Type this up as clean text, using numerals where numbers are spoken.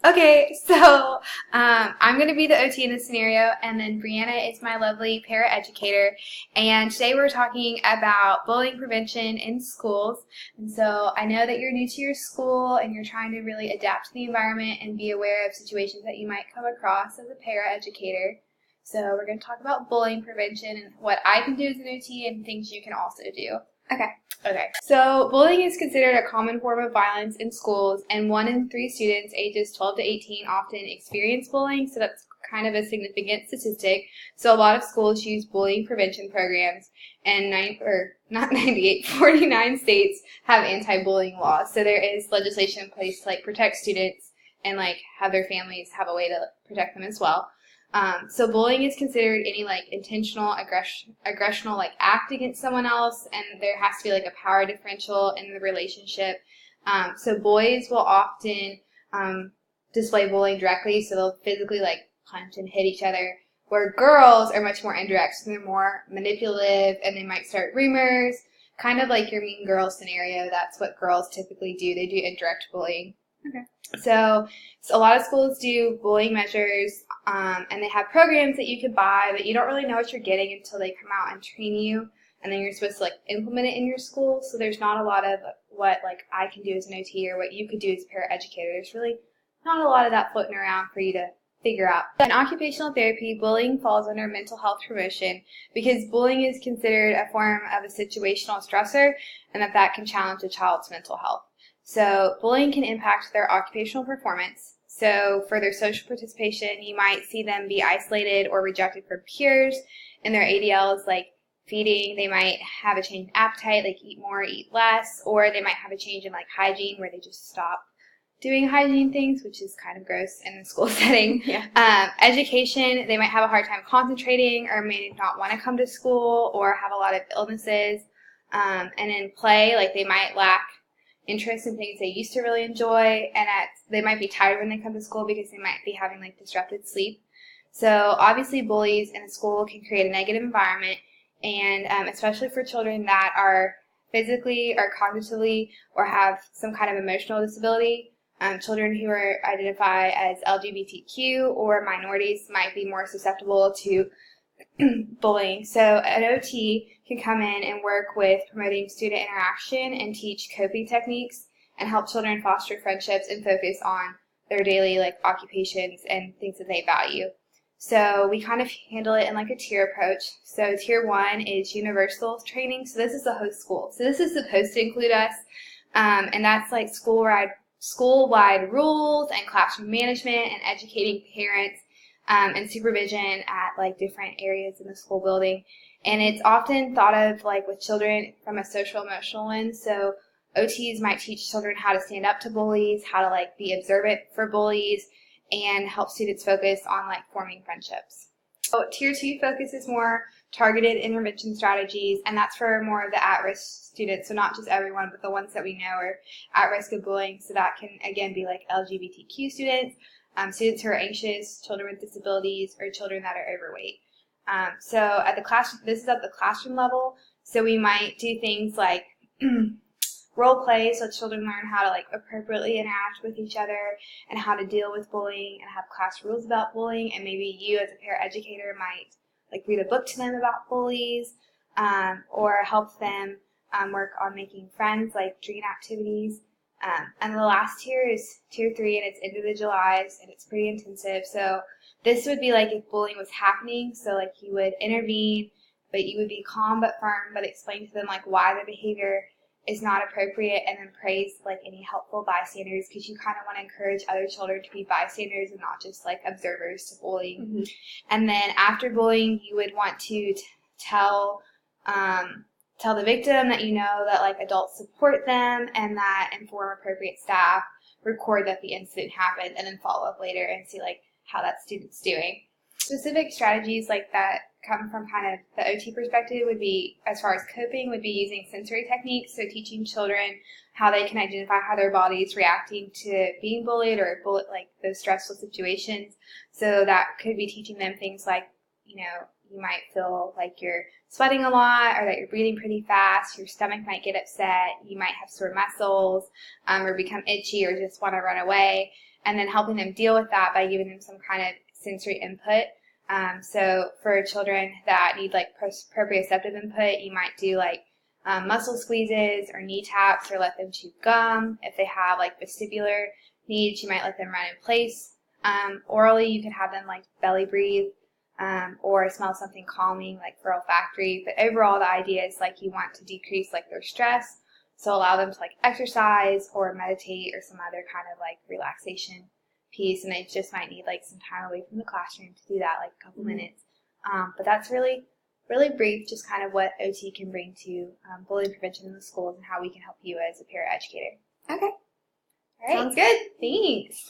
Okay, so I'm going to be the OT in this scenario, and then Brianna is my lovely paraeducator. And today we're talking about bullying prevention in schools. And so I know that you're new to your school and you're trying to really adapt to the environment and be aware of situations that you might come across as a paraeducator. So we're going to talk about bullying prevention and what I can do as an OT and things you can also do. Okay, so bullying is considered a common form of violence in schools, and 1 in 3 students ages 12 to 18 often experience bullying, so that's kind of a significant statistic. So a lot of schools use bullying prevention programs, and 49 states have anti-bullying laws. So there is legislation in place to protect students and have their families have a way to protect them as well. So bullying is considered any intentional aggressional act against someone else, and there has to be a power differential in the relationship. So boys will often display bullying directly, so they'll physically punch and hit each other, where girls are much more indirect, so they're more manipulative and they might start rumors, kind of like your mean girl scenario. That's what girls typically do. They do indirect bullying. Okay. So a lot of schools do bullying measures, and they have programs that you could buy, but you don't really know what you're getting until they come out and train you, and then you're supposed to implement it in your school. So there's not a lot of what I can do as an OT or what you could do as a paraeducator. There's really not a lot of that floating around for you to figure out. In occupational therapy, bullying falls under mental health promotion because bullying is considered a form of a situational stressor, and that can challenge a child's mental health. So bullying can impact their occupational performance. So for their social participation, you might see them be isolated or rejected from peers. In their ADLs, like feeding, they might have a change in appetite, eat more, eat less, or they might have a change in hygiene where they just stop doing hygiene things, which is kind of gross in the school setting. Yeah. Education, they might have a hard time concentrating or may not want to come to school or have a lot of illnesses. And in play, they might lack interest in things they used to really enjoy, and they might be tired when they come to school because they might be having disrupted sleep. So obviously bullies in a school can create a negative environment, and especially for children that are physically or cognitively or have some kind of emotional disability. Children who are identified as LGBTQ or minorities might be more susceptible to bullying. So an OT can come in and work with promoting student interaction and teach coping techniques and help children foster friendships and focus on their daily occupations and things that they value. So we kind of handle it in a tier approach. So tier 1 is universal training. So this is the host school. So this is supposed to include us, and that's school-wide rules and classroom management and educating parents and supervision at different areas in the school building. And it's often thought of with children from a social emotional lens. So OTs might teach children how to stand up to bullies, how to be observant for bullies, and help students focus on forming friendships. So tier 2 focuses more targeted intervention strategies, and that's for more of the at-risk students. So not just everyone, but the ones that we know are at risk of bullying. So that can again be LGBTQ students, students who are anxious, children with disabilities, or children that are overweight. So at the classroom, this is at the classroom level. So we might do things like role play, so children learn how to appropriately interact with each other and how to deal with bullying and have class rules about bullying. And maybe you as a paraeducator might read a book to them about bullies, or help them work on making friends, dream activities. And the last tier is tier 3, and it's individualized and it's pretty intensive. So this would be if bullying was happening. So you would intervene, but you would be calm but firm, but explain to them why the behavior is not appropriate, and then praise any helpful bystanders, because you kind of want to encourage other children to be bystanders and not just observers to bullying. Mm-hmm. And then after bullying, you would want to tell the victim that you know that adults support them, and that inform appropriate staff, record that the incident happened, and then follow up later and see how that student's doing. Specific strategies that come from kind of the OT perspective would be, as far as coping, would be using sensory techniques. So teaching children how they can identify how their body is reacting to being bullied or those stressful situations. So that could be teaching them things you might feel you're sweating a lot, or that you're breathing pretty fast, your stomach might get upset, you might have sore muscles, or become itchy or just want to run away. and then helping them deal with that by giving them some kind of sensory input. So for children that need like proprioceptive input, you might do like muscle squeezes or knee taps, or let them chew gum. If they have like vestibular needs, you might let them run in place. Orally, you could have them like belly breathe or smell something calming like for olfactory. But overall, the idea is like you want to decrease like their stress, so allow them to like exercise or meditate or some other kind of like relaxation piece, and they just might need like some time away from the classroom to do that, like a couple minutes. But that's really brief, just kind of what OT can bring to bullying prevention in the schools and how we can help you as a paraeducator. Okay. All right. Sounds good. Thanks.